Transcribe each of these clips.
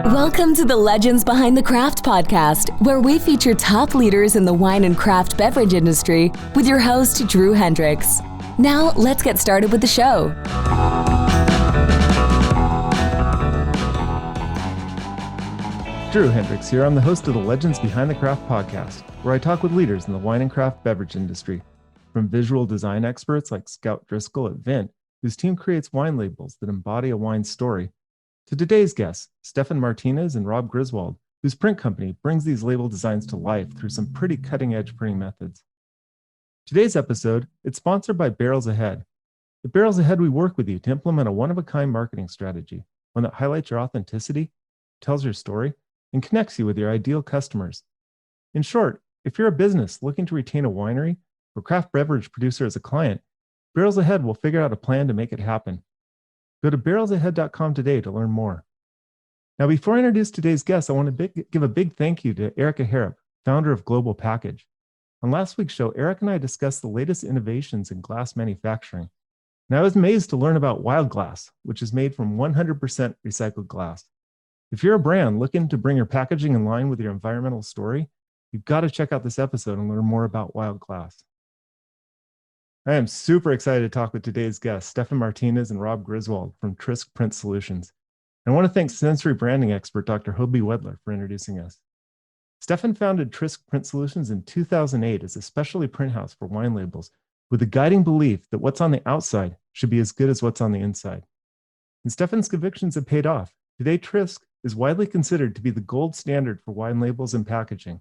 Welcome to the Legends Behind the Craft podcast, where we feature top leaders in the wine and craft beverage industry with your host, Drew Hendricks. Now, let's get started with the show. Drew Hendricks here. I'm the host of the Legends Behind the Craft podcast, where I talk with leaders in the wine and craft beverage industry, from visual design experts like Scout Driscoll at Vint, whose team creates wine labels that embody a wine story, to today's guests, Stephan Martinez and Rob Griswold, whose print company brings these label designs to life through some pretty cutting-edge printing methods. Today's episode, it's sponsored by Barrels Ahead. At Barrels Ahead, we work with you to implement a one-of-a-kind marketing strategy, one that highlights your authenticity, tells your story, and connects you with your ideal customers. In short, if you're a business looking to retain a winery or craft beverage producer as a client, Barrels Ahead will figure out a plan to make it happen. Go to barrelsahead.com today to learn more. Now, before I introduce today's guest, I want to give a big thank you to Erica Harrop, founder of Global Package. On last week's show, Eric and I discussed the latest innovations in glass manufacturing. And I was amazed to learn about Wild Glass, which is made from 100% recycled glass. If you're a brand looking to bring your packaging in line with your environmental story, you've got to check out this episode and learn more about Wild Glass. I am super excited to talk with today's guests, Stephan Martinez and Rob Griswold from Trisk Print Solutions. And I want to thank sensory branding expert Dr. Hobie Wedler for introducing us. Stephan founded Trisk Print Solutions in 2008 as a specialty print house for wine labels with the guiding belief that what's on the outside should be as good as what's on the inside. And Stephan's convictions have paid off. Today, Trisk is widely considered to be the gold standard for wine labels and packaging.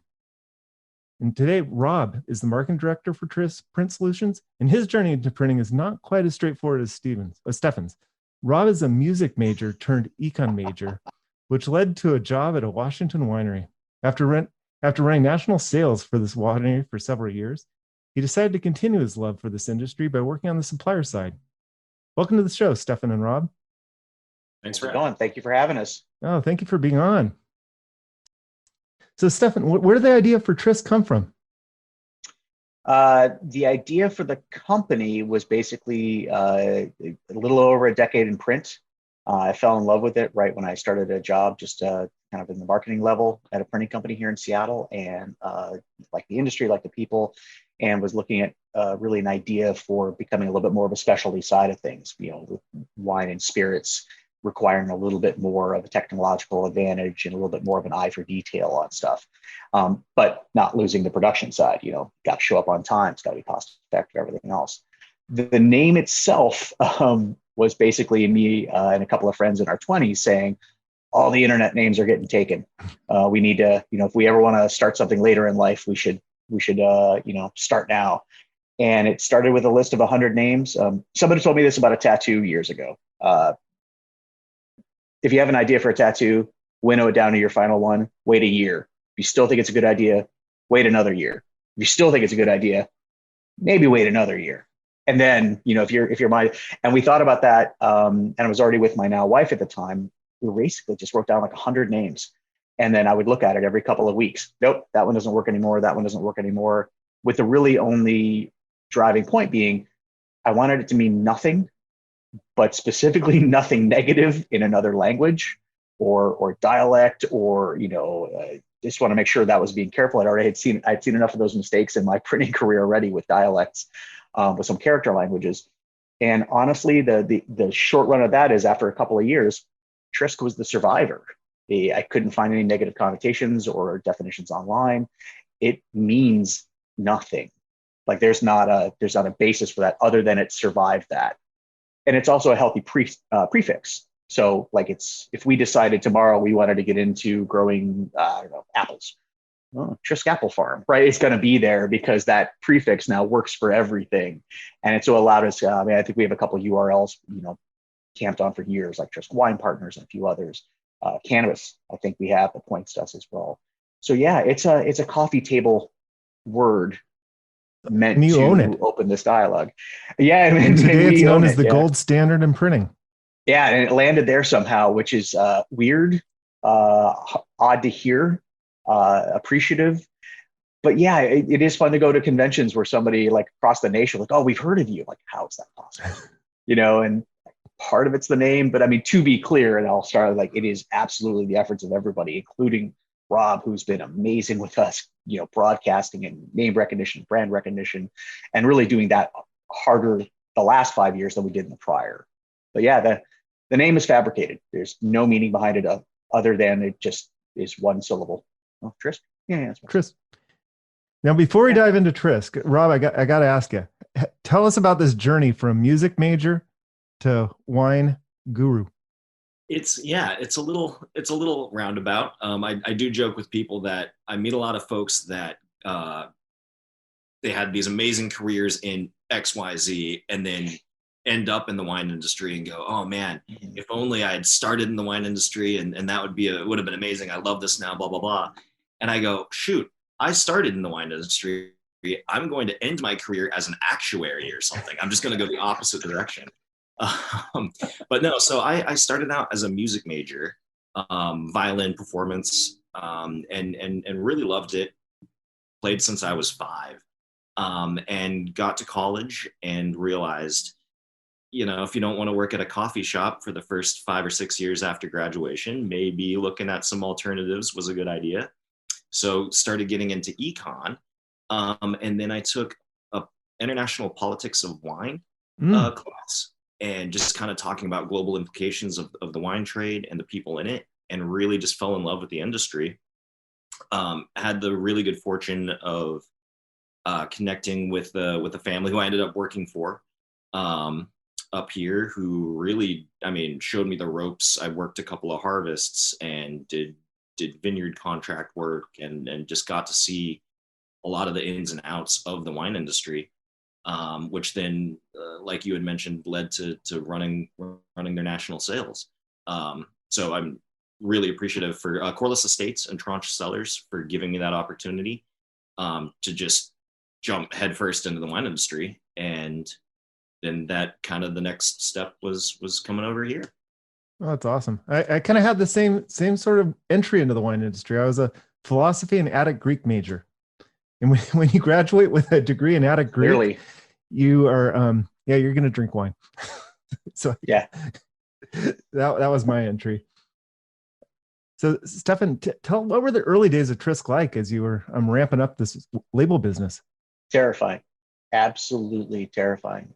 And today, Rob is the marketing director for Trisk Print Solutions, and his journey into printing is not quite as straightforward as Stephan's. Rob is a music major turned econ major, which led to a job at a Washington winery. After running national sales for this winery for several years, he decided to continue his love for this industry by working on the supplier side. Welcome to the show, Stephan and Rob. Thanks for going. Thank you for having us. Oh, thank you for being on. So, Stephan, where did the idea for Trisk come from? The idea for the company was basically a little over a decade in print. I fell in love with it right when I started a job, just kind of in the marketing level at a printing company here in Seattle, and like the industry, like the people, and was looking at really an idea for becoming a little bit more of a specialty side of things, with wine and spirits requiring a little bit more of a technological advantage and a little bit more of an eye for detail on stuff, but not losing the production side. Got to show up on time. It's got to be cost effective, everything else. The name itself was basically me and a couple of friends in our 20s saying, all the internet names are getting taken. We need to, if we ever want to start something later in life, we should start now. And it started with a list of 100 names. Somebody told me this about a tattoo years ago. If you have an idea for a tattoo, winnow it down to your final one, wait a year. If you still think it's a good idea, wait another year. If you still think it's a good idea, maybe wait another year. And then, if you're my, and we thought about that, and I was already with my now wife at the time, we basically just wrote down like 100 names. And then I would look at it every couple of weeks. Nope, that one doesn't work anymore. That one doesn't work anymore. With the really only driving point being, I wanted it to mean nothing, but specifically nothing negative in another language or dialect, or just want to make sure that was being careful. I'd seen enough of those mistakes in my printing career already with dialects, with some character languages. And honestly, the short run of that is after a couple of years, Trisk was the survivor. I couldn't find any negative connotations or definitions online. It means nothing. Like there's not a basis for that other than it survived that. And it's also a healthy prefix. So like if we decided tomorrow we wanted to get into growing, apples, Trisk Apple Farm, right? It's going to be there because that prefix now works for everything. And it so allowed us, I think we have a couple of URLs, camped on for years, like Trisk Wine Partners and a few others. Cannabis, I think we have, that points to us as well. So yeah, it's a coffee table word meant to open this dialogue. Yeah, and today it's known as the gold standard in printing. Yeah, and it landed there somehow, which is weird, odd to hear, appreciative. But yeah, it is fun to go to conventions where somebody like across the nation, like, oh, we've heard of you. Like, how is that possible? And part of it's the name, but I mean, to be clear, and I'll start like, it is absolutely the efforts of everybody, including Rob, who's been amazing with us, broadcasting and name recognition, brand recognition, and really doing that harder the last 5 years than we did in the prior. But yeah, the name is fabricated. There's no meaning behind it other than it just is one syllable. Oh, Trisk? Yeah, that's Trisk. Now, before we dive into Trisk, Rob, I got to ask you, tell us about this journey from music major to wine guru. It's a little roundabout. I do joke with people that I meet a lot of folks that they had these amazing careers in XYZ and then end up in the wine industry and go, oh man, if only I had started in the wine industry and that would have been amazing. I love this now, blah, blah, blah. And I go, shoot, I started in the wine industry. I'm going to end my career as an actuary or something. I'm just going to go the opposite direction. But no, so I started out as a music major, violin performance, and really loved it. Played since I was 5, and got to college and realized, if you don't want to work at a coffee shop for the first 5 or 6 years after graduation, maybe looking at some alternatives was a good idea. So started getting into econ, and then I took a international politics of wine class, and just kind of talking about global implications of the wine trade and the people in it, and really just fell in love with the industry. Had the really good fortune of connecting with a family who I ended up working for up here, who really, showed me the ropes. I worked a couple of harvests and did vineyard contract work and just got to see a lot of the ins and outs of the wine industry. Which then, like you had mentioned, led to running their national sales. So I'm really appreciative for Corliss Estates and Tranche Cellars for giving me that opportunity to just jump headfirst into the wine industry. And then that kind of the next step was coming over here. Oh, that's awesome. I kind of had the same sort of entry into the wine industry. I was a philosophy and Attic Greek major. And when you graduate with a degree in Attic Greek, clearly, you are, you're going to drink wine. So yeah, that was my entry. So Stephan, what were the early days of Trisk like as you were ramping up this label business? Terrifying, absolutely terrifying.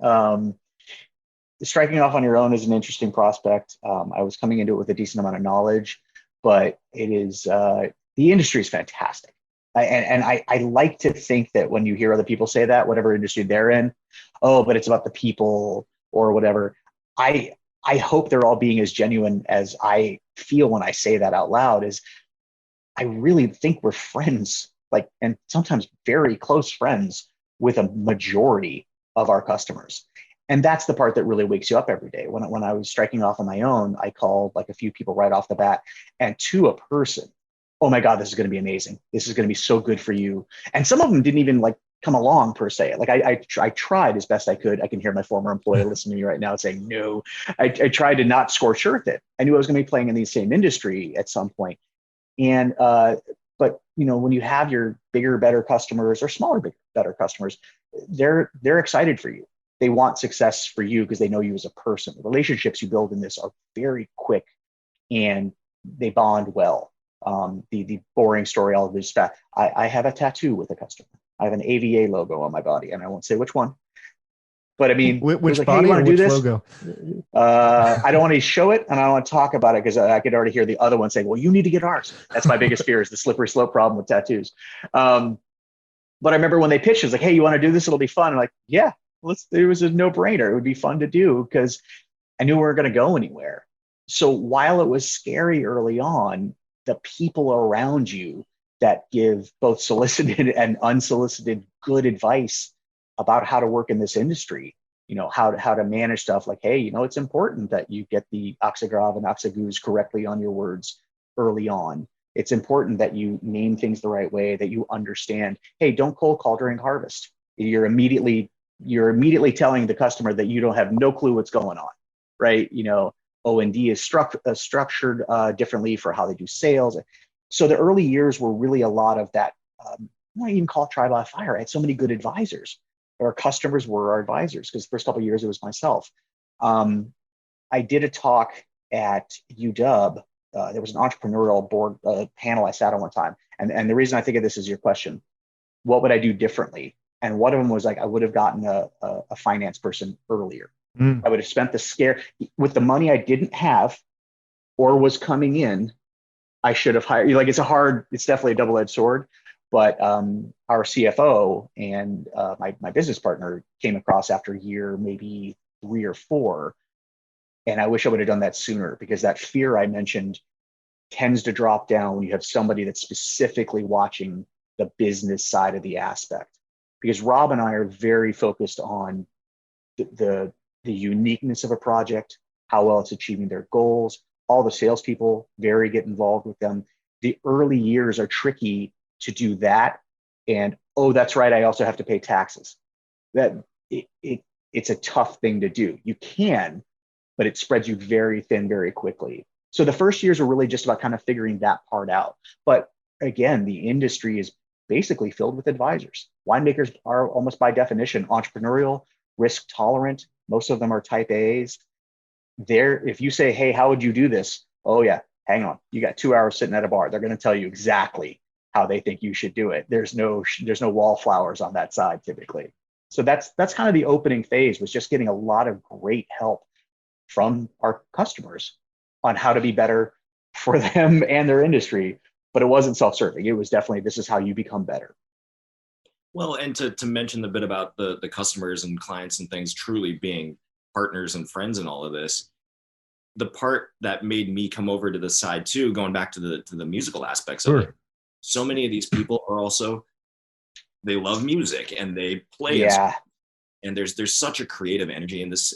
Striking off on your own is an interesting prospect. I was coming into it with a decent amount of knowledge, but it is the industry is fantastic. I like to think that when you hear other people say that, whatever industry they're in, oh, but it's about the people or whatever. I hope they're all being as genuine as I feel when I say that out loud. Is I really think we're friends, and sometimes very close friends with a majority of our customers. And that's the part that really wakes you up every day. When I was striking off on my own, I called a few people right off the bat, and to a person, oh my God, this is going to be amazing. This is going to be so good for you. And some of them didn't even come along per se. I tried as best I could. I can hear my former employer listening to me right now saying, no, I tried to not scorch earth it. I knew I was going to be playing in the same industry at some point. And, but when you have your bigger, better customers or smaller, bigger, better customers, they're excited for you. They want success for you because they know you as a person. The relationships you build in this are very quick and they bond well. The boring story I'll just back. I have a tattoo with a customer. I have an AVA logo on my body, and I won't say which one. But I mean, which body hey, or which logo? I don't want to show it, and I don't want to talk about it because I could already hear the other one saying, "Well, you need to get ours." That's my biggest fear is the slippery slope problem with tattoos. But I remember when they pitched, it was like, "Hey, you want to do this? It'll be fun." I'm like, "Yeah, it was a no-brainer. It would be fun to do because I knew we weren't going to go anywhere." So while it was scary early on, the people around you that give both solicited and unsolicited good advice about how to work in this industry, how to manage stuff hey, it's important that you get the oxagrave and oxaguz correctly on your words early on. It's important that you name things the right way, that you understand, hey, don't cold call during harvest. You're immediately telling the customer that you don't have no clue what's going on, right? O&D is structured differently for how they do sales. So the early years were really a lot of that. I don't even call it trial by fire. I had so many good advisors. Our customers were our advisors because the first couple of years it was myself. I did a talk at UW. There was an entrepreneurial board panel I sat on one time. And the reason I think of this is your question, what would I do differently? And one of them was like, I would have gotten a finance person earlier. I would have spent with the money I didn't have or was coming in, I should have hired, like, it's definitely a double-edged sword, but our CFO and my business partner came across after a year, maybe 3 or 4. And I wish I would have done that sooner, because that fear I mentioned tends to drop down when you have somebody that's specifically watching the business side of the aspect. Because Rob and I are very focused on the uniqueness of a project, how well it's achieving their goals. All the salespeople get involved with them. The early years are tricky to do that. And, oh, that's right, I also have to pay taxes. It's a tough thing to do. You can, but it spreads you very thin very quickly. So the first years are really just about kind of figuring that part out. But again, the industry is basically filled with advisors. Winemakers are almost by definition entrepreneurial, risk tolerant. Most of them are type A's. If you say, hey, how would you do this? Oh yeah, hang on. You got 2 hours sitting at a bar. They're going to tell you exactly how they think you should do it. There's no wallflowers on that side typically. So that's kind of the opening phase, was just getting a lot of great help from our customers on how to be better for them and their industry. But it wasn't self-serving. It was definitely, this is how you become better. Well, and to mention a bit about the customers and clients and things truly being partners and friends in all of this, the part that made me come over to the side too, going back to the musical aspects of it, so many of these people are also, they love music and they play. Yeah. And there's such a creative energy in this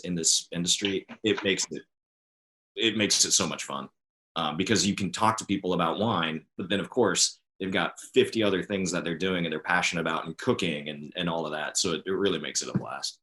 industry. It makes it so much fun, because you can talk to people about wine, but then of course they've got 50 other things that they're doing and they're passionate about, and cooking and all of that. So it really makes it a blast.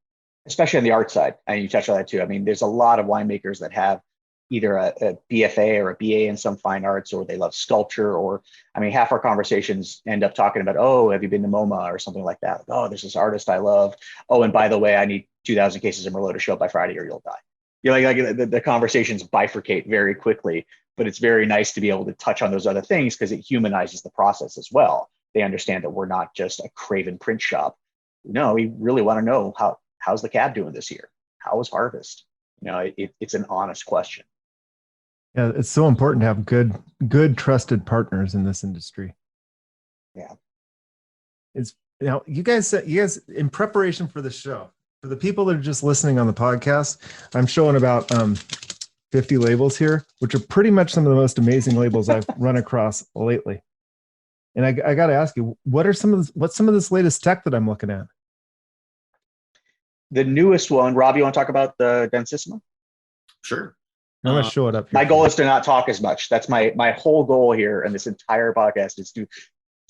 Especially on the art side. And you touched on that too. I mean, there's a lot of winemakers that have either a BFA or a BA in some fine arts, or they love sculpture, or, I mean, half our conversations end up talking about, oh, have you been to MoMA or something like that? Like, oh, there's this artist I love. Oh, and by the way, I need 2,000 cases of Merlot to show up by Friday or you'll die. You're like the conversations bifurcate very quickly, but it's very nice to be able to touch on those other things because it humanizes the process as well. They understand that we're not just a craven print shop. No, we really want to know how's the cab doing this year? How was harvest? It's an honest question. Yeah, it's so important to have good trusted partners in this industry. Yeah. You guys in preparation for the show, for the people that are just listening on the podcast, I'm showing about 50 labels here, which are pretty much some of the most amazing labels I've run across lately. And I got to ask you, what's some of this latest tech that I'm looking at? The newest one, Rob, you want to talk about the Densissima? Sure. I'm going to show it up here. My goal is to not talk as much. That's my whole goal here in this entire podcast, is to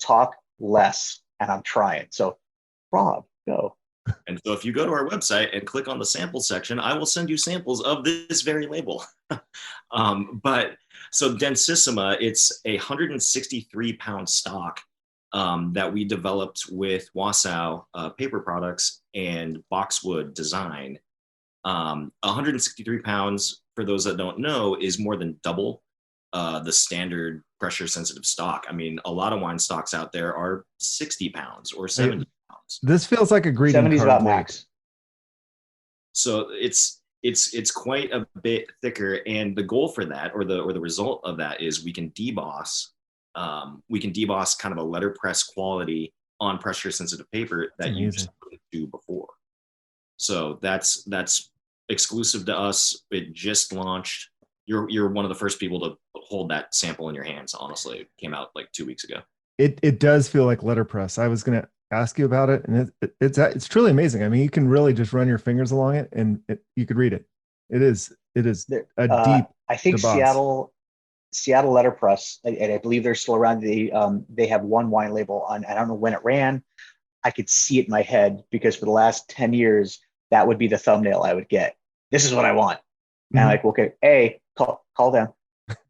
talk less, and I'm trying. So, Rob, go. And so if you go to our website and click on the sample section, I will send you samples of this very label. But so Densissima, it's a 163-pound stock that we developed with Wausau Paper Products and Boxwood Design. 163 pounds, for those that don't know, is more than double the standard pressure sensitive stock. I mean, a lot of wine stocks out there are 60 pounds or 70 pounds. This feels like a greeting 70's card about weight. max. So it's quite a bit thicker, and the goal for that, or the result of that, is we can deboss kind of a letterpress quality on pressure sensitive paper that you just couldn't do before. So that's exclusive to us. It just launched. You're one of the first people to hold that sample in your hands. Honestly, it came out like 2 weeks ago. It does feel like letterpress. I was going to ask you about it, and it's truly amazing. I mean, you can really just run your fingers along it, and you could read it. It is a deep. I think deboss. Seattle letterpress, and I believe they're still around. They have one wine label on. I don't know when it ran. I could see it in my head because for the last 10 years, that would be the thumbnail I would get. This is what I want. And I'm like, okay, A, call them.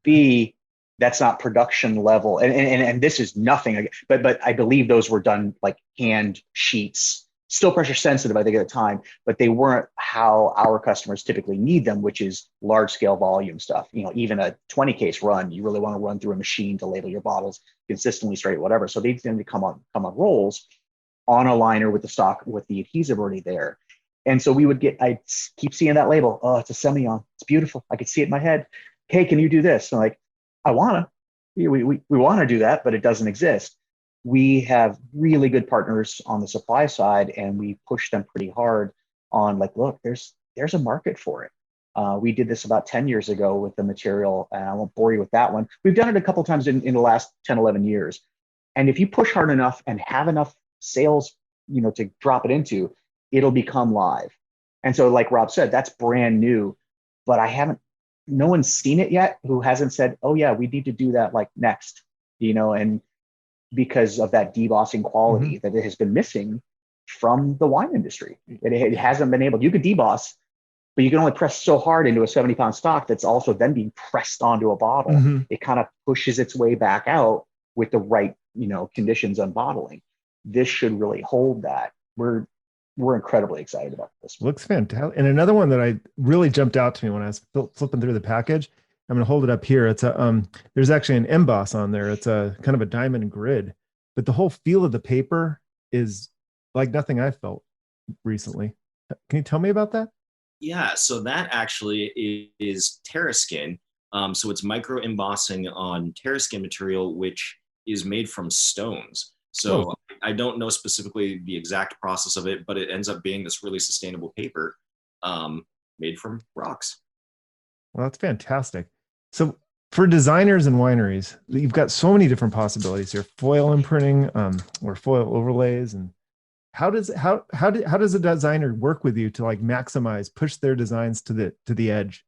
B, that's not production level. And this is nothing. But I believe those were done like hand sheets. still pressure sensitive, I think, at the time, but they weren't how our customers typically need them, which is large scale volume stuff. Even a 20 case run, you really want to run through a machine to label your bottles consistently, straight, whatever. So they tend to come on rolls on a liner with the stock, with the adhesive already there. And so I keep seeing that label. Oh, it's a Semillon. It's beautiful. I could see it in my head. Hey, can you do this? I'm like, I want to. We want to do that, but it doesn't exist. We have really good partners on the supply side, and we push them pretty hard on like, look, there's a market for it. We did this about 10 years ago with the material, and I won't bore you with that one. We've done it a couple of times in the last 10, 11 years. And if you push hard enough and have enough sales, to drop it into, it'll become live. And so like Rob said, that's brand new, but no one's seen it yet who hasn't said, oh yeah, we need to do that like next, and because of that debossing quality that it has been missing from the wine industry. It hasn't been able, you could deboss, but you can only press so hard into a 70-pound stock that's also then being pressed onto a bottle. It kind of pushes its way back out with the right, conditions on bottling. This should really hold that. We're incredibly excited about this. Looks fantastic. And another one that I really jumped out to me when I was flipping through the package, I'm going to hold it up here. It's there's actually an emboss on there. It's a kind of a diamond grid, but the whole feel of the paper is like nothing I've felt recently. Can you tell me about that? Yeah, so that actually is TerraSkin. So it's micro embossing on TerraSkin material, which is made from stones. So I don't know specifically the exact process of it, but it ends up being this really sustainable paper made from rocks. Well, that's fantastic. So for designers and wineries, you've got so many different possibilities here: foil imprinting, or foil overlays. And how does a designer work with you to like maximize, push their designs to the edge,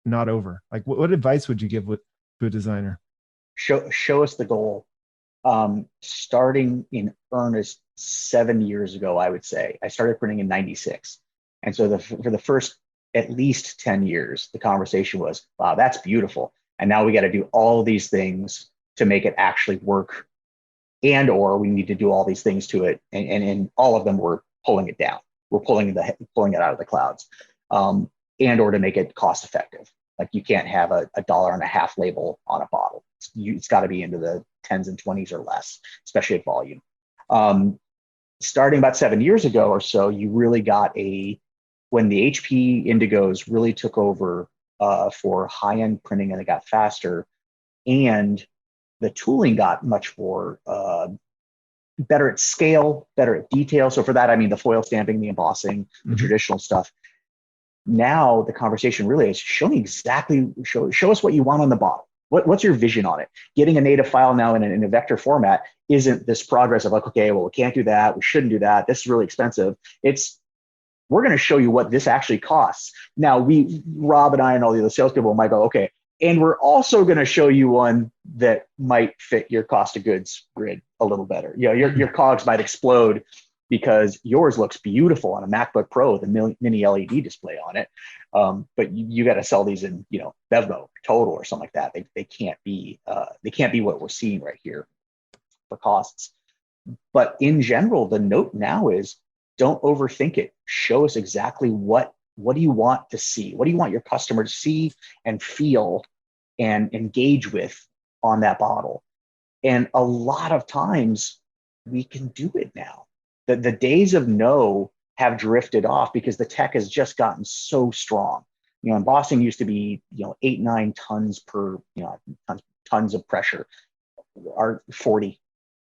not over? Like, what advice would you give to a designer? Show us the goal. Starting in earnest 7 years ago, I would say. I started printing in 96. And so for the first at least 10 years, the conversation was, wow, that's beautiful. And now we got to do all of these things to make it actually work. Or we need to do all these things to it. And all of them were pulling it down. We're pulling it out of the clouds. Or to make it cost effective. Like you can't have a $1.50 label on a bottle. It's got to be into the 10s and 20s or less, especially at volume. Starting about 7 years ago or so, you really got when the HP Indigos really took over for high-end printing, and it got faster, and the tooling got much more better at scale, better at detail. So for that, I mean the foil stamping, the embossing, the traditional stuff. Now the conversation really is show us what you want on the bottle. What's your vision on it? Getting a native file now in a vector format isn't this progress of like, okay, well, we can't do that. We shouldn't do that. This is really expensive. We're going to show you what this actually costs. Now Rob and I and all the other salespeople might go, okay, and we're also going to show you one that might fit your cost of goods grid a little better. Your COGS might explode because yours looks beautiful on a MacBook Pro with a mini LED display on it. But you got to sell these in, Bevmo, Total, or something like that. They can't be what we're seeing right here for costs. But in general, the note now is don't overthink it. Show us exactly what do you want to see? What do you want your customer to see and feel and engage with on that bottle? And a lot of times we can do it now. The days of no have drifted off because the tech has just gotten so strong. Embossing used to be, 8, 9 tons per, tons of pressure, are 40,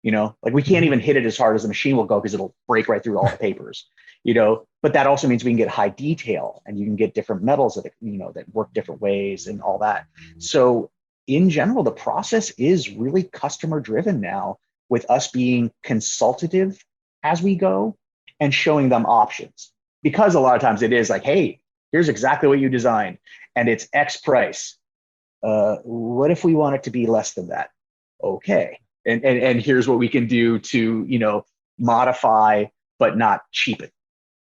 like we can't even hit it as hard as the machine will go because it'll break right through all the papers, but that also means we can get high detail and you can get different metals that work different ways and all that. So in general, the process is really customer driven now, with us being consultative as we go and showing them options, because a lot of times it is like, hey, here's exactly what you designed and it's X price. What if we want it to be less than that? Okay. And here's what we can do to, modify, but not cheapen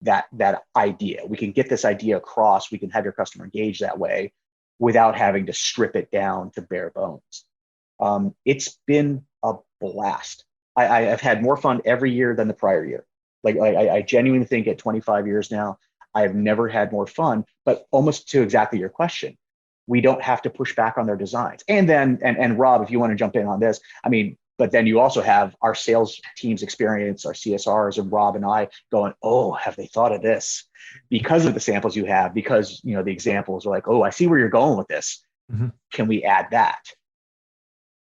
that idea. We can get this idea across. We can have your customer engage that way without having to strip it down to bare bones. It's been a blast. I've had more fun every year than the prior year. Like I genuinely think at 25 years now, I have never had more fun, but almost to exactly your question, we don't have to push back on their designs. And then, and Rob, if you want to jump in on this, I mean, but then you also have our sales team's experience, our CSRs, and Rob and I going, oh, have they thought of this? Because of the samples you have, because, you know, the examples are like, oh, I see where you're going with this. Mm-hmm. Can we add that?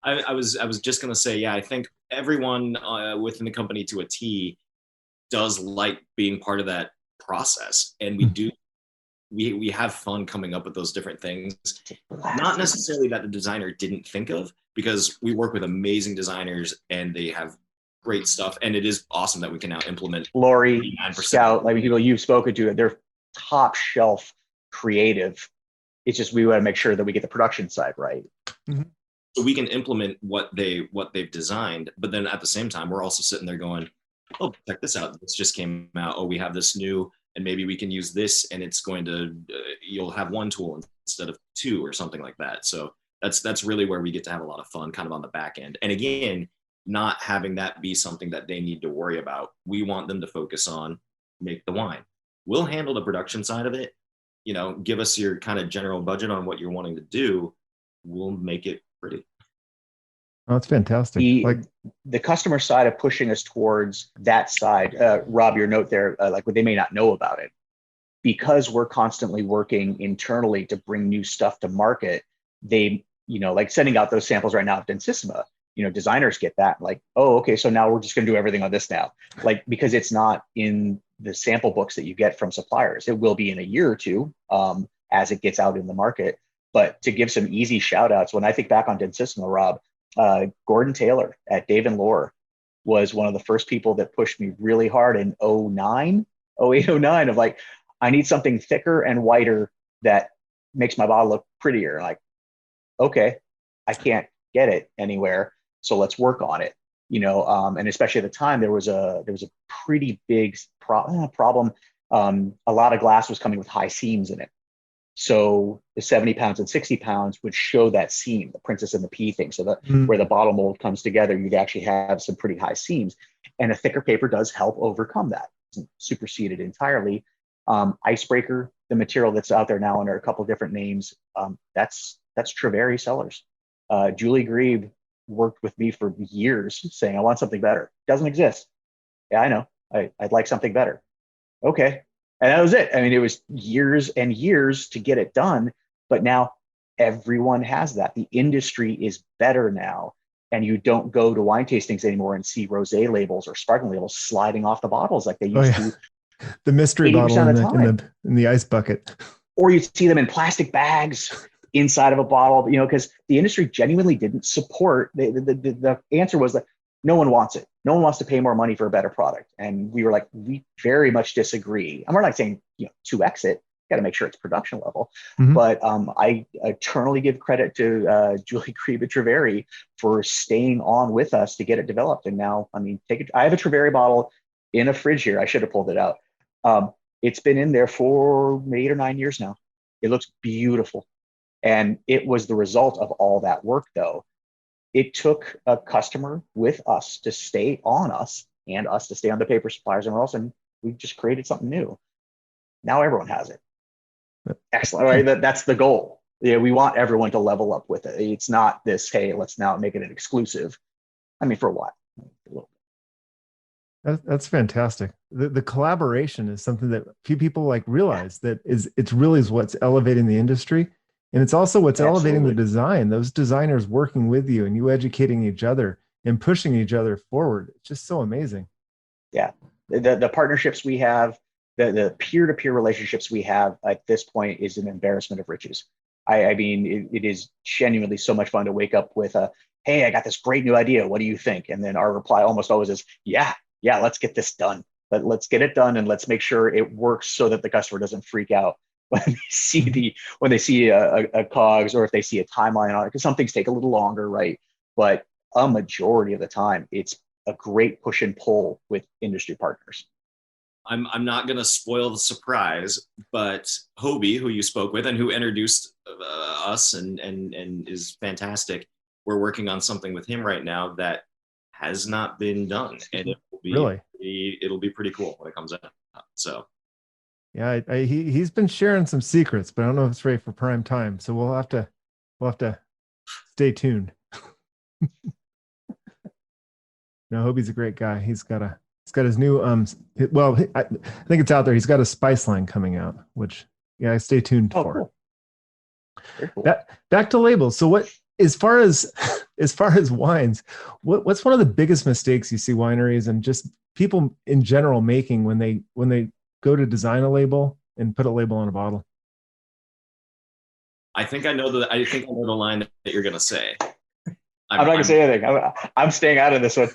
I was just going to say, yeah, I think everyone within the company to a T does like being part of that process. And we have fun coming up with those different things. Not necessarily that the designer didn't think of, because we work with amazing designers and they have great stuff. And it is awesome that we can now implement. Lori, Scout, like people you've spoken to, they're top shelf creative. It's just, we want to make sure that we get the production side right. Mm-hmm. So we can implement what they've designed, but then at the same time, we're also sitting there going, oh, check this out. This just came out. Oh, we have this new, and maybe we can use this, and it's going to, you'll have one tool instead of two or something like that. So that's really where we get to have a lot of fun kind of on the back end. And again, not having that be something that they need to worry about. We want them to focus on make the wine. We'll handle the production side of it. You know, give us your kind of general budget on what you're wanting to do. We'll make it pretty. Oh, that's fantastic. The customer side of pushing us towards that side, Rob, your note there, like they may not know about it, because we're constantly working internally to bring new stuff to market. They, you know, like sending out those samples right now of Densissima, you know, designers get that like, oh, okay, so now we're just going to do everything on this now, like, because it's not in the sample books that you get from suppliers. It will be in a year or two as it gets out in the market. But to give some easy shout outs, when I think back on Densissima, Rob, Gordon Taylor at Dave and Lore was one of the first people that pushed me really hard in 08, 09 of like, I need something thicker and whiter that makes my bottle look prettier. Like, okay, I can't get it anywhere, so let's work on it. You know, and especially at the time, there was a pretty big problem. A lot of glass was coming with high seams in it. So the 70 pounds and 60 pounds would show that seam, the Princess and the Pea thing. So that where the bottle mold comes together, you'd actually have some pretty high seams. And a thicker paper does help overcome that. It's superseded entirely. Icebreaker, the material that's out there now under a couple of different names, that's Treveri Cellars. Julie Grieve worked with me for years saying, I want something better. Doesn't exist. Yeah, I know. I'd like something better. Okay. And that was it. I mean, it was years and years to get it done, but now everyone has that. The industry is better now, and you don't go to wine tastings anymore and see rosé labels or sparkling labels sliding off the bottles like they used to. The mystery bottle in the ice bucket. Or you see them in plastic bags inside of a bottle, you know, because the industry genuinely didn't support. The answer was that no one wants it. No one wants to pay more money for a better product. And we were like, we very much disagree. And we're not saying, you know, 2X it, got to make sure it's production level. Mm-hmm. But I eternally give credit to Julie Grieve at Treveri for staying on with us to get it developed. And now, I mean, I have a Treveri bottle in a fridge here. I should have pulled it out. It's been in there for 8 or 9 years now. It looks beautiful. And it was the result of all that work, though. It took a customer with us to stay on us and us to stay on the paper suppliers, and else, and we just created something new. Now everyone has it. Excellent. Right? That's the goal. Yeah, we want everyone to level up with it. It's not this, hey, let's now make it an exclusive. I mean, for what? A little bit. That's fantastic. The collaboration is something that few people like realize that it's really what's elevating the industry. And it's also what's elevating the design, those designers working with you and you educating each other and pushing each other forward. It's just so amazing. Yeah. The partnerships we have, the peer-to-peer relationships we have at this point is an embarrassment of riches. I mean, it is genuinely so much fun to wake up with hey, I got this great new idea. What do you think? And then our reply almost always is, yeah, let's get this done. But let's get it done and let's make sure it works so that the customer doesn't freak out when they see a COGS, or if they see a timeline on it, because some things take a little longer, right? But a majority of the time, it's a great push and pull with industry partners. I'm not going to spoil the surprise, but Hobie, who you spoke with and who introduced us and is fantastic, we're working on something with him right now that has not been done, and it will be really it'll be pretty cool when it comes out. So Yeah, he's been sharing some secrets, but I don't know if it's ready for prime time. So we'll have to stay tuned. No, Hobie's a great guy. He's got his new I think it's out there. He's got a spice line coming out, which I stay tuned for. Cool. Very cool. Back to labels. So what, as far as wines, what's one of the biggest mistakes you see wineries and just people in general making when they go to design a label and put a label on a bottle? I think I know the line that you're gonna say. I'm not gonna say anything. I'm staying out of this one.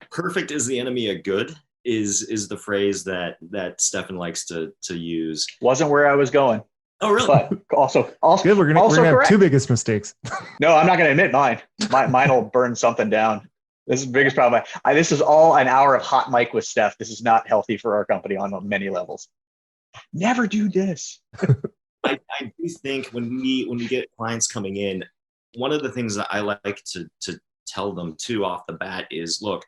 Perfect is the enemy of good is the phrase that Stephan likes to use. Wasn't where I was going. Oh, really? But also good. We're gonna have two biggest mistakes. No, I'm not gonna admit mine. Mine will burn something down. This is the biggest problem. This is all an hour of hot mic with Steph. This is not healthy for our company on many levels. Never do this. I do think when we get clients coming in, one of the things that I like to tell them too off the bat is, look,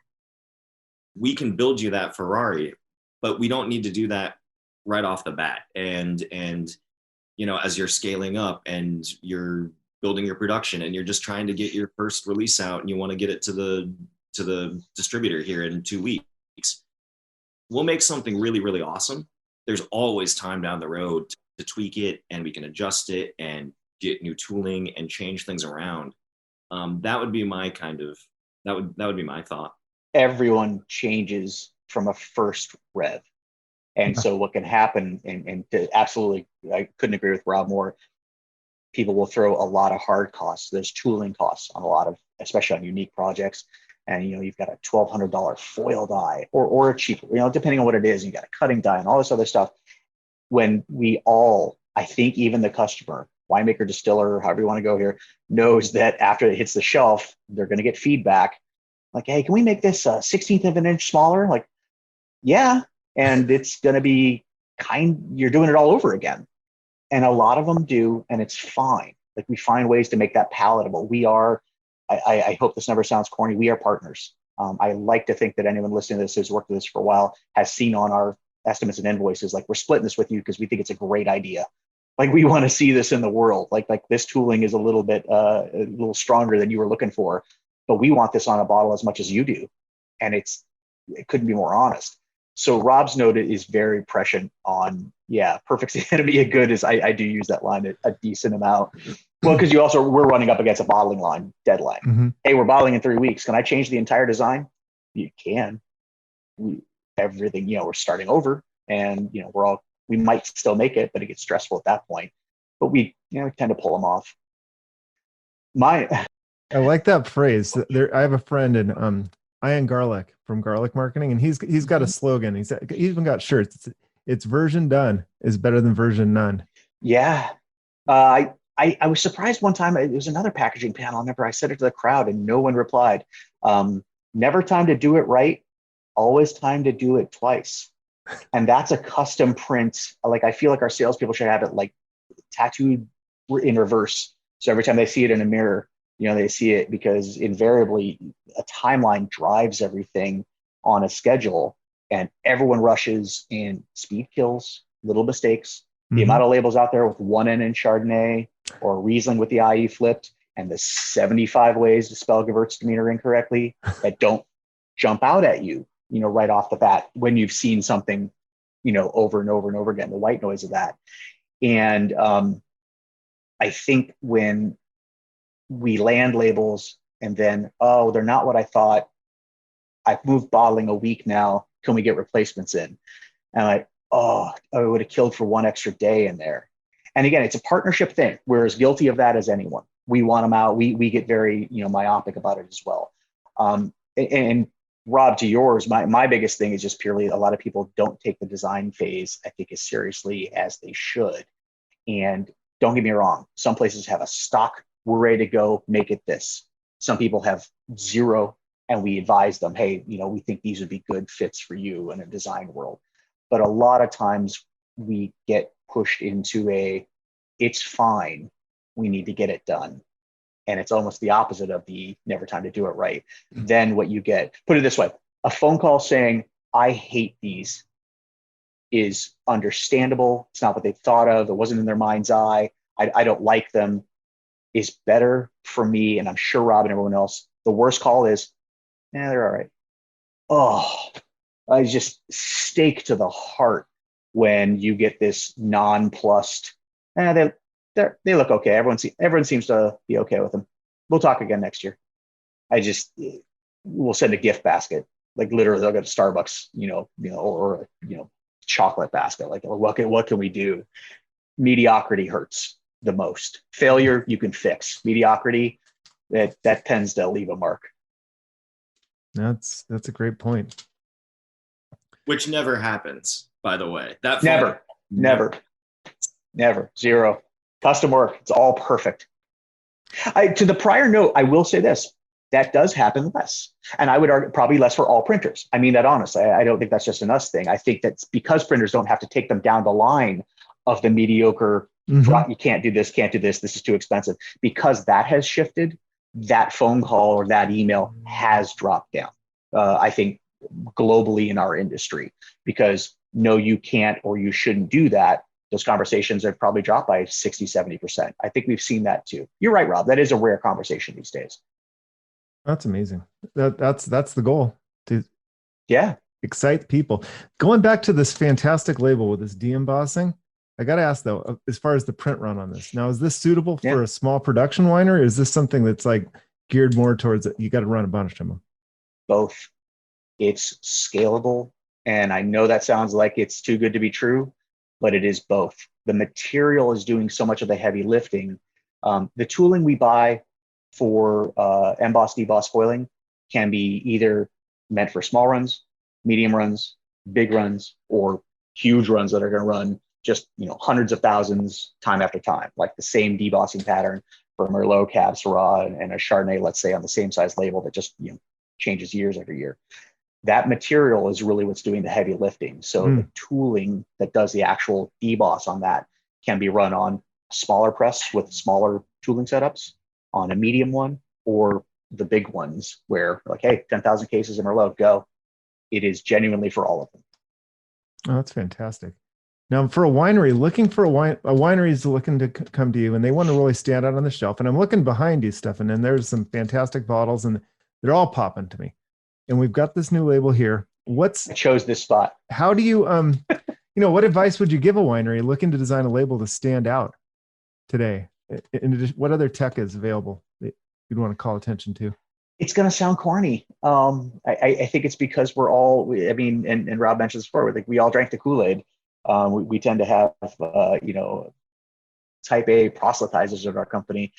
we can build you that Ferrari, but we don't need to do that right off the bat. And as you're scaling up and you're building your production and you're just trying to get your first release out and you want to get it to the distributor here in 2 weeks, we'll make something really, really awesome. There's always time down the road to tweak it, and we can adjust it and get new tooling and change things around. That would be my that would be my thought. Everyone changes from a first rev. And so what can happen, and absolutely, I couldn't agree with Rob more, people will throw a lot of hard costs. There's tooling costs on a lot of, especially on unique projects. And, you've got a $1,200 foil die or a cheaper, depending on what it is, you got a cutting die and all this other stuff. When we all, I think even the customer, winemaker, distiller, however you want to go here, knows that after it hits the shelf, they're going to get feedback. Like, hey, can we make this 1/16 of an inch smaller? Like, yeah. And it's going to be you're doing it all over again. And a lot of them do, and it's fine. Like, we find ways to make that palatable. We are, I hope this never sounds corny, we are partners. I like to think that anyone listening to this who's worked with this for a while has seen on our estimates and invoices, like, we're splitting this with you because we think it's a great idea. Like, we want to see this in the world. Like this tooling is a little stronger than you were looking for, but we want this on a bottle as much as you do. And it couldn't be more honest. So Rob's note is very prescient on, perfect's the enemy of good. I do use that line a decent amount. Well, because we're running up against a bottling line deadline. Mm-hmm. Hey, we're bottling in 3 weeks. Can I change the entire design? You can. Everything, we're starting over, and we might still make it, but it gets stressful at that point. But we tend to pull them off. I like that phrase. I have a friend in Ian Garlic from Garlic Marketing, and he's got a slogan. He's even got shirts. It's version done is better than version none. Yeah. I was surprised one time. It was another packaging panel. I remember I said it to the crowd and no one replied. Never time to do it right. Always time to do it twice. And that's a custom print. Like, I feel like our salespeople should have it like tattooed in reverse. So every time they see it in a mirror, they see it, because invariably a timeline drives everything on a schedule, and everyone rushes, and speed kills. Little mistakes. The amount of labels out there with 1 N in Chardonnay or Riesling with the IE flipped, and the 75 ways to spell Gewürztraminer incorrectly that don't jump out at you, right off the bat when you've seen something, over and over and over again, the white noise of that. And I think when we land labels and then, they're not what I thought. I've moved bottling a week now. Can we get replacements in? And I'm like, I would have killed for one extra day in there. And again, it's a partnership thing. We're as guilty of that as anyone. We want them out. We get very, myopic about it as well. And Rob, to yours, my biggest thing is just purely a lot of people don't take the design phase, I think, as seriously as they should. And don't get me wrong, some places have a stock, we're ready to go, make it this. Some people have zero, and we advise them, hey, we think these would be good fits for you in a design world. But a lot of times we get pushed into it's fine, we need to get it done. and it's almost the opposite of the never time to do it right. Then what you get, put it this way, a phone call saying, I hate these is understandable. It's not what they thought of. It wasn't in their mind's eye. I don't like them, is better for me. And I'm sure Rob and everyone else, the worst call is, they're all right. Oh, I just stake to the heart when you get this nonplussed, they look okay. Everyone seems to be okay with them. We'll talk again next year. We'll send a gift basket. Like literally they'll go to Starbucks, or chocolate basket. Like what can we do? Mediocrity hurts the most. Failure you can fix. Mediocrity, that tends to leave a mark. That's a great point. Which never happens, by the way. That never, zero. Custom work, it's all perfect. To the prior note, I will say this, that does happen less. And I would argue probably less for all printers. I mean that honestly. I don't think that's just an us thing. I think that's because printers don't have to take them down the line of the mediocre, you can't do this, this is too expensive. Because that has shifted, that phone call or that email has dropped down. I think globally in our industry, because no, you can't or you shouldn't do that. Those conversations have probably dropped by 60, 70%. I think we've seen that too. You're right, Rob. That is a rare conversation these days. That's amazing. That's the goal, to excite people. Going back to this fantastic label with this de-embossing, I got to ask though, as far as the print run on this, now, is this suitable for a small production winery, or is this something that's like geared more towards you got to run a bunch of them? Both. It's scalable. And I know that sounds like it's too good to be true, but it is both. The material is doing so much of the heavy lifting. The tooling we buy for emboss, deboss foiling can be either meant for small runs, medium runs, big runs, or huge runs that are going to run just hundreds of thousands time after time, like the same debossing pattern for Merlot, Cab, Syrah, and a Chardonnay, let's say, on the same size label that just changes years every year. That material is really what's doing the heavy lifting. So the tooling that does the actual deboss on that can be run on a smaller press with smaller tooling setups, on a medium one, or the big ones where like, hey, 10,000 cases of Merlot, go. It is genuinely for all of them. Oh, that's fantastic. Now, for a winery, looking for a winery is looking to come to you, and they want to really stand out on the shelf. And I'm looking behind you, Stephan, and there's some fantastic bottles, and they're all popping to me. And we've got this new label here. I chose this spot. How do you, what advice would you give a winery looking to design a label to stand out today? And what other tech is available that you'd want to call attention to? It's going to sound corny. I think it's because we're all, and Rob mentioned this before, we all drank the Kool-Aid. We tend to have, type A proselytizers at our company.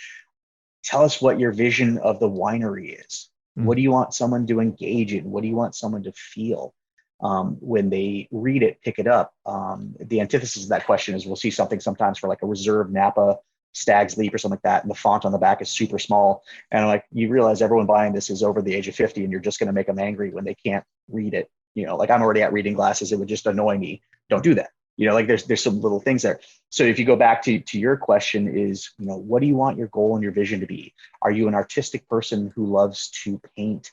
Tell us what your vision of the winery is. What do you want someone to engage in? What do you want someone to feel? When they read it, pick it up. The antithesis of that question is we'll see something sometimes for like a Reserve Napa Stag's Leap or something like that, and the font on the back is super small. And like, you realize everyone buying this is over the age of 50, and you're just going to make them angry when they can't read it. Like I'm already at reading glasses. It would just annoy me. Don't do that. There's some little things there. So if you go back to your question is, what do you want your goal and your vision to be? Are you an artistic person who loves to paint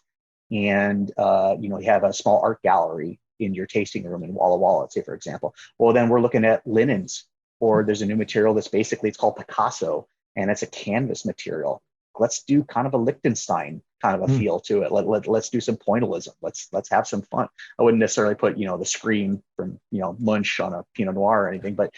and, you have a small art gallery in your tasting room in Walla Walla, let's say, for example? Well, then we're looking at linens, or there's a new material that's it's called Picasso, and it's a canvas material. Let's do kind of a Liechtenstein kind of a feel to it. Let's do some pointillism. Let's have some fun. I wouldn't necessarily put, the scream from, Munch on a Pinot Noir or anything, but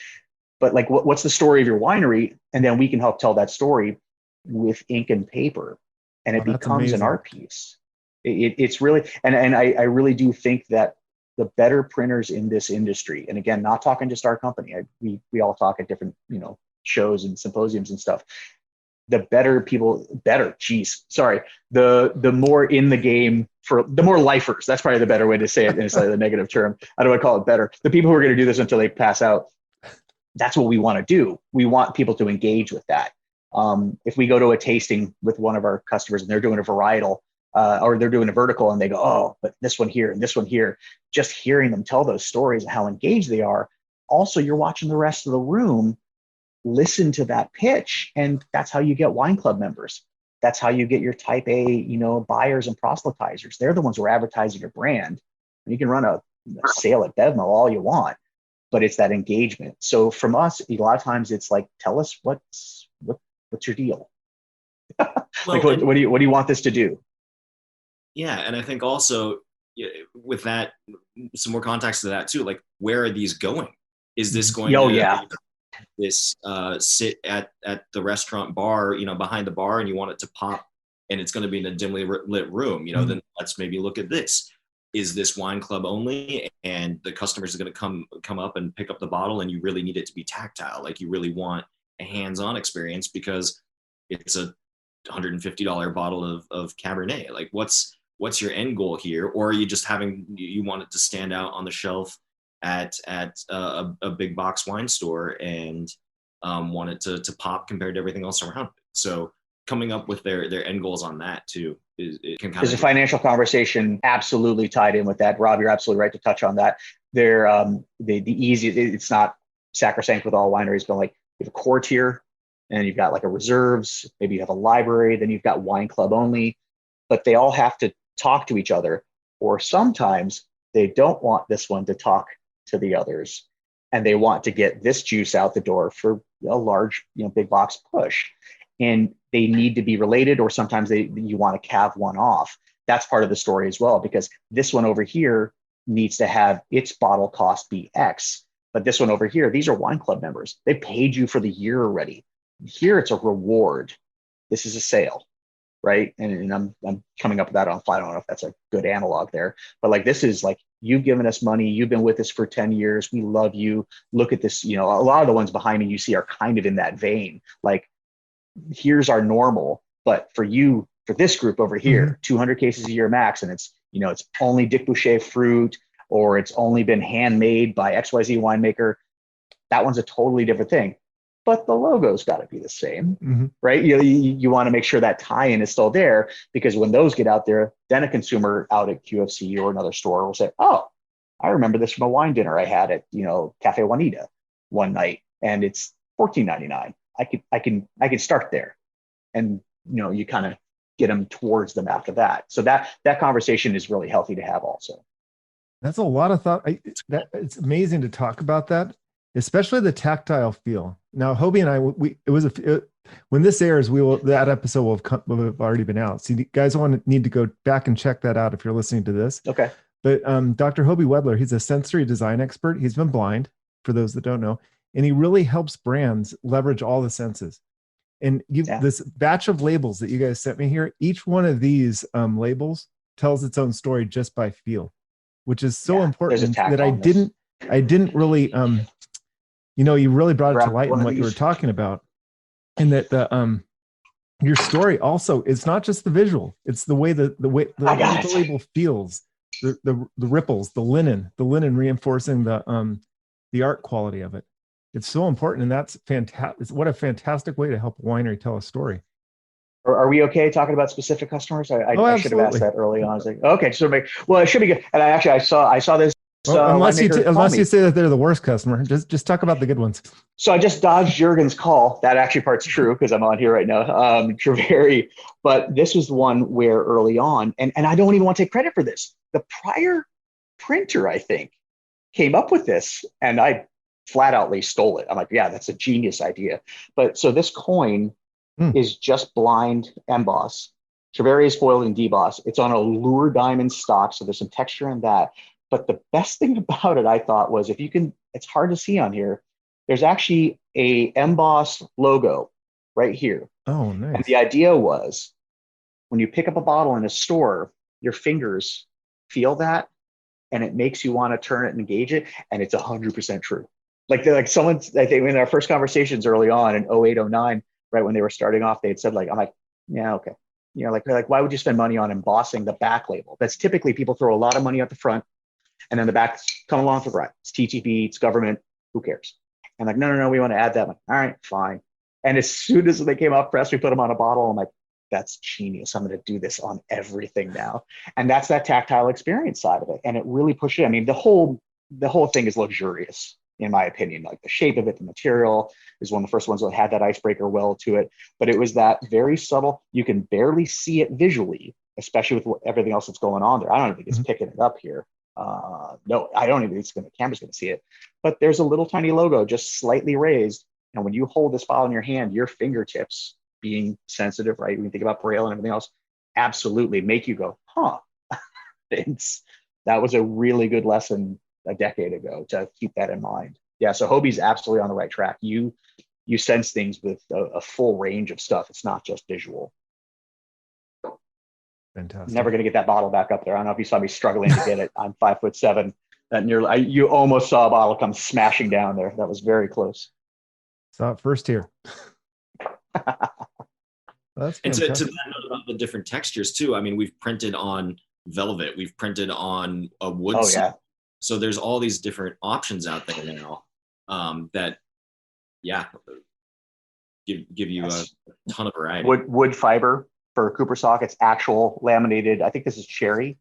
like, what's the story of your winery? And then we can help tell that story with ink and paper, and it becomes an art piece. It's really, and I really do think that the better printers in this industry, and again, not talking just our company, we all talk at different, shows and symposiums and stuff. The more in the game, for the more lifers, that's probably the better way to say it instead of the negative term. I don't want to call it better. The people who are going to do this until they pass out, that's what we want to do. We want people to engage with that. If we go to a tasting with one of our customers and they're doing a varietal, or they're doing a vertical, and they go, oh, but this one here and this one here, just hearing them tell those stories and how engaged they are. Also, you're watching the rest of the room listen to that pitch, and that's how you get wine club members. That's how you get your type A, buyers and proselytizers. They're the ones who are advertising your brand. And you can run a sale at BevMo all you want, but it's that engagement. So from us, a lot of times it's like, tell us what's your deal. Well, Like, what do you want this to do? yeah, and I think also with that, some more context to that too. Like, where are these going? Is this going to this sit at the restaurant bar, behind the bar, and you want it to pop, and it's going to be in a dimly lit room? Then let's maybe look at this. Is this wine club only, and the customers are going to come up and pick up the bottle, and you really need it to be tactile? Like, you really want a hands-on experience because it's a $150 bottle of Cabernet. Like, what's your end goal here? Or are you just you want it to stand out on the shelf at a big box wine store and want it to pop compared to everything else around it? So coming up with their end goals on that too it can kind There's a financial conversation absolutely tied in with that. Rob, you're absolutely right to touch on that. They're it's not sacrosanct with all wineries, but like you have a core tier, and you've got like a reserves, maybe you have a library, then you've got wine club only, but they all have to talk to each other, or sometimes they don't want this one to talk to the others, and they want to get this juice out the door for a large, big box push, and they need to be related, or sometimes you want to calve one off. That's part of the story as well, because this one over here needs to have its bottle cost be X, but this one over here, these are wine club members. They paid you for the year already. Here it's a reward. This is a sale, right? And I'm coming up with that on fly. I don't know if that's a good analog there, but like, this is like, you've given us money. You've been with us for 10 years. We love you. Look at this. A lot of the ones behind me you see are kind of in that vein. Like, here's our normal, but for this group over here, 200 cases a year max. And it's, it's only Dick Boucher fruit, or it's only been handmade by XYZ winemaker. That one's a totally different thing. But the logo's got to be the same, right? You want to make sure that tie-in is still there, because when those get out there, then a consumer out at QFC or another store will say, "Oh, I remember this from a wine dinner I had at Cafe Juanita one night, and it's $14.99. I can start there," and you kind of get them towards them after that. So that conversation is really healthy to have also. That's a lot of thought. It's amazing to talk about that, especially the tactile feel. Now, Hobie and I, when this airs, that episode will have already been out. So you guys need to go back and check that out if you're listening to this. Okay. But Dr. Hobie Wedler, he's a sensory design expert. He's been blind, for those that don't know, and he really helps brands leverage all the senses. And this batch of labels that you guys sent me here, each one of these labels tells its own story just by feel, which is so important that I didn't really you really brought it to light in what you were talking about, and that your story also, it's not just the visual, it's the way the label feels, the ripples, the linen reinforcing the art quality of it. It's so important, and that's fantastic. What a fantastic way to help a winery tell a story. Are we okay talking about specific customers? I should have asked that early on. I was like, okay, so well, it should be good. And I saw this. Unless you say that they're the worst customer, just talk about the good ones. So I just dodged Jurgen's call. That actually part's true, because I'm on here right now. Treveri, but this was the one where early on, and I don't even want to take credit for this. The prior printer, I think, came up with this, and I flat outly stole it. I'm like, yeah, that's a genius idea. But so this coin is just blind emboss. Treveri is foiled and deboss. It's on a Lure diamond stock, so there's some texture in that. But the best thing about it, I thought, was it's hard to see on here, there's actually a emboss logo right here. Oh, nice. And the idea was, when you pick up a bottle in a store, your fingers feel that, and it makes you want to turn it and engage it. And it's 100% true. Like someone, I think in our first conversations early on in 08, 09, right when they were starting off, they had said I'm like, yeah, okay. Like, why would you spend money on embossing the back label? That's typically, people throw a lot of money at the front, and then the back come along for the ride. It's TTP, it's government, who cares? And like, no, we want to add that. I'm like, all right, fine. And as soon as they came out press, we put them on a bottle. I'm like, that's genius. I'm going to do this on everything now. And that's that tactile experience side of it. And it really pushed it. I mean, the whole thing is luxurious. in my opinion. Like the shape of it, the material is one of the first ones that had that icebreaker well to it. But it was that very subtle, you can barely see it visually, especially with everything else that's going on there. I don't even think it's picking it up here. No, I don't even think the camera's going to see it. But there's a little tiny logo just slightly raised. And when you hold this bottle in your hand, your fingertips, being sensitive, right? When you think about Braille and everything else, absolutely make you go, huh. That was a really good lesson a decade ago to keep that in mind. Yeah, so Hobie's absolutely on the right track. You sense things with a full range of stuff. It's not just visual. Fantastic. Never going to get that bottle back up there. I don't know if you saw me struggling to get it. I'm 5'7". You almost saw a bottle come smashing down there. That was very close. Saw it first here. That's and to that note about the different textures too. I mean, we've printed on velvet. We've printed on a wood. Oh yeah. So there's all these different options out there now that, yeah, give you a ton of variety. Wood fiber for Cooper sock. It's actual laminated. I think this is cherry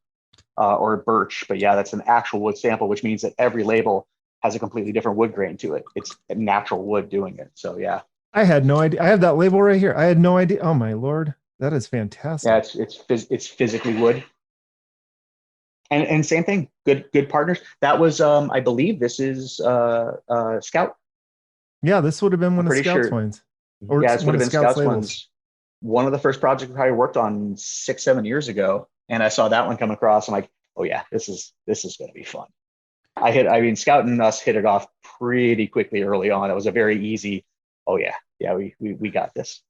or birch, but yeah, that's an actual wood sample, which means that every label has a completely different wood grain to it. It's a natural wood doing it. So yeah. I had no idea. I have that label right here. I had no idea. Oh my Lord. That is fantastic. Yeah, it's physically wood. And same thing, good partners. That was I believe this is Scout. Yeah, this would have been one of Scout's wines. Or yeah, this would have been Scout's ones. One of the first projects I worked on 6-7 years ago, and I saw that one come across. I'm like, oh yeah, this is going to be fun. Scout and us hit it off pretty quickly early on. It was a very easy. Oh yeah, we got this.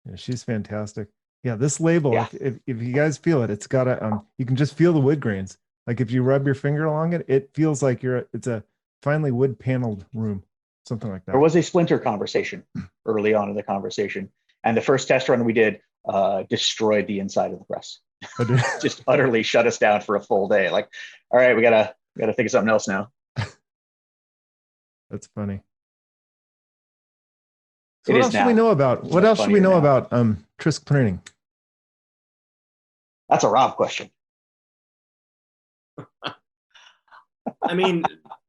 Yeah, she's fantastic. Yeah, this label, yeah. if you guys feel it, it's got a you can just feel the wood grains. Like if you rub your finger along it, it feels like it's a finely wood paneled room, something like that. There was a splinter conversation early on in the conversation, and the first test run we did destroyed the inside of the press. Just utterly shut us down for a full day. Like, all right, we gotta think of something else now. That's funny. So what else should we know about? What else should we know about Trisk printing? That's a Rob question. I mean,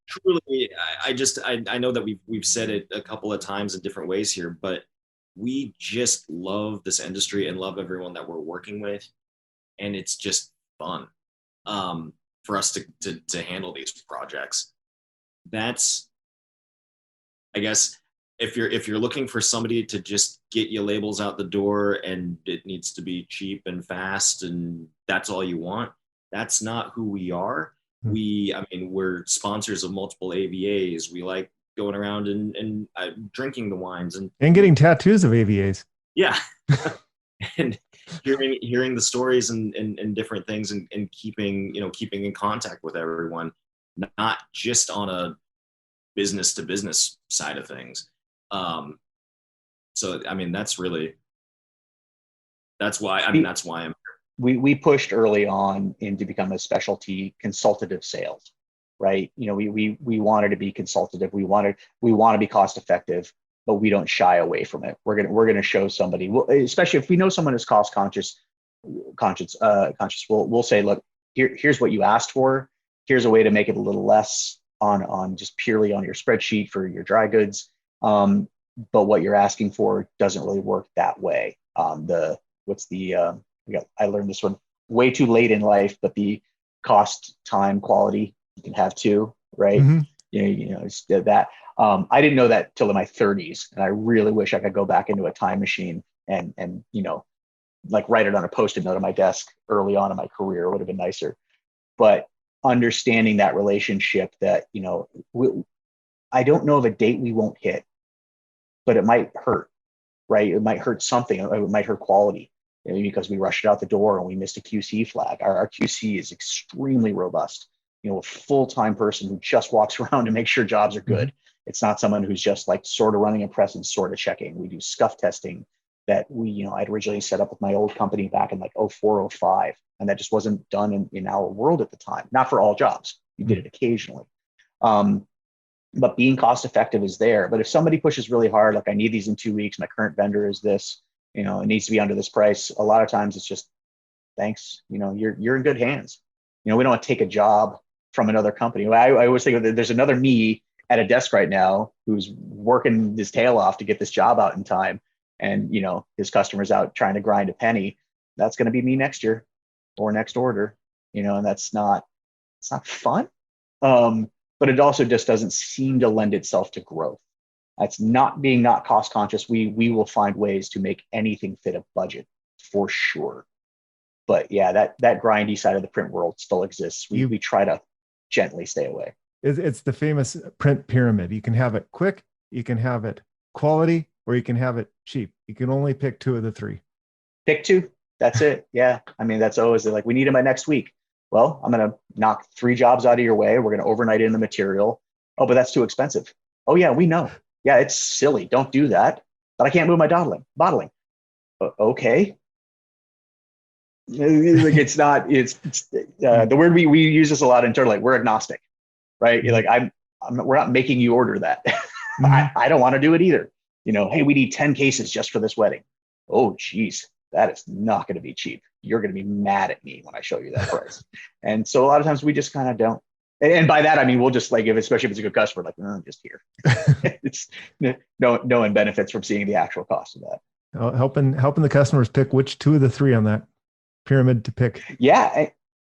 truly, I know that we've said it a couple of times in different ways here, but we just love this industry and love everyone that we're working with, and it's just fun for us to handle these projects. That's, I guess, if you're looking for somebody to just get you labels out the door and it needs to be cheap and fast and that's all you want, that's not who we are. We're sponsors of multiple AVAs. We like going around and drinking the wines and getting tattoos of AVAs. Yeah. And hearing the stories and different things and keeping in contact with everyone, not just on a business to business side of things. So I mean, that's why I'm here. We pushed early on to become a specialty consultative sales, right? We wanted to be consultative. We want to be cost effective, but we don't shy away from it. We're gonna show somebody, especially if we know someone is cost conscious. We'll say, look, here's what you asked for. Here's a way to make it a little less on just purely on your spreadsheet for your dry goods. But what you're asking for doesn't really work that way. I learned this one way too late in life, but the cost, time, quality you can have too, right? Mm-hmm. It's that. I didn't know that till in my 30s, and I really wish I could go back into a time machine and like write it on a Post-it note on my desk early on in my career. It would have been nicer. But understanding that relationship that I don't know of a date we won't hit, but it might hurt, right? It might hurt something. It might hurt quality because we rushed it out the door and we missed a QC flag. Our QC is extremely robust. A full-time person who just walks around to make sure jobs are good. Mm-hmm. It's not someone who's just like sort of running a press and sort of checking. We do scuff testing that I'd originally set up with my old company back in like 04, 05. And that just wasn't done in our world at the time. Not for all jobs. You did it occasionally. But being cost effective is there. But if somebody pushes really hard, like I need these in 2 weeks, my current vendor is this, it needs to be under this price. A lot of times it's just, thanks, you're in good hands. We don't want to take a job from another company. I always think there's another me at a desk right now who's working his tail off to get this job out in time, and his customers out trying to grind a penny. That's going to be me next year or next order, and it's not fun. But it also just doesn't seem to lend itself to growth. That's not being not cost conscious. We will find ways to make anything fit a budget for sure. But yeah, that grindy side of the print world still exists. We try to gently stay away. It's the famous print pyramid. You can have it quick, you can have it quality, or you can have it cheap. You can only pick two of the three. Pick two. That's it. Yeah. I mean, that's always like, we need them by next week. Well, I'm going to knock 3 jobs out of your way. We're going to overnight in the material. Oh, but that's too expensive. Oh yeah, we know. Yeah, it's silly. Don't do that. But I can't move my bottling. Okay. Like it's the word we use this a lot internally. Like, we're agnostic, right? You're like, we're not making you order that. I don't want to do it either. Hey, we need 10 cases just for this wedding. Oh, geez, that is not going to be cheap. You're going to be mad at me when I show you that price. And so a lot of times we just kind of don't. And by that, I mean, we'll just especially if it's a good customer, like, I'm just here. It's no one benefits from seeing the actual cost of that. Helping the customers pick which 2 of the 3 on that pyramid to pick. Yeah.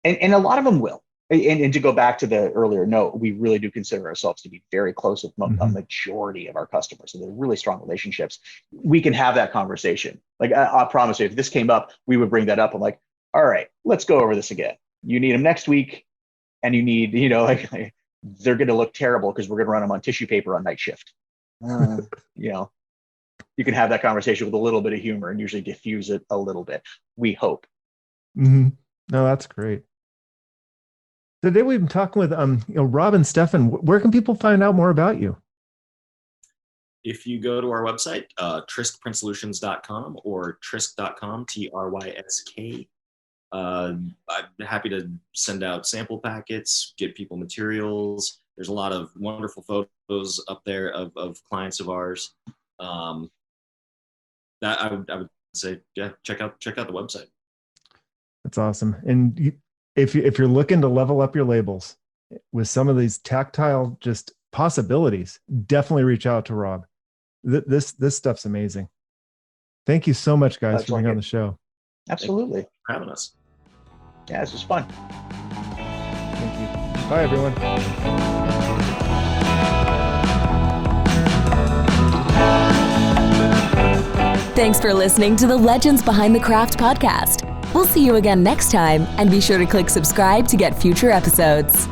And a lot of them will. And to go back to the earlier note, we really do consider ourselves to be very close with a majority of our customers. So they're really strong relationships. We can have that conversation. Like, I promise you, if this came up, we would bring that up. I'm like, all right, let's go over this again. You need them next week. And you need, they're going to look terrible because we're going to run them on tissue paper on night shift. You can have that conversation with a little bit of humor and usually diffuse it a little bit. We hope. Mm-hmm. No, that's great. Today we've been talking with Rob and Stephan. Where can people find out more about you? If you go to our website, tryskprintsolutions.com or trysk.com, Trysk. I'm happy to send out sample packets, get people materials. There's a lot of wonderful photos up there of clients of ours. That I would say, yeah, check out the website. That's awesome. And if you're looking to level up your labels with some of these tactile just possibilities, definitely reach out to Rob. This stuff's amazing. Thank you so much, guys, for being on the show. Absolutely. Thanks for having us. Yeah, this was fun. Thank you. Bye, everyone. Thanks for listening to the Legends Behind the Craft podcast. We'll see you again next time, and be sure to click subscribe to get future episodes.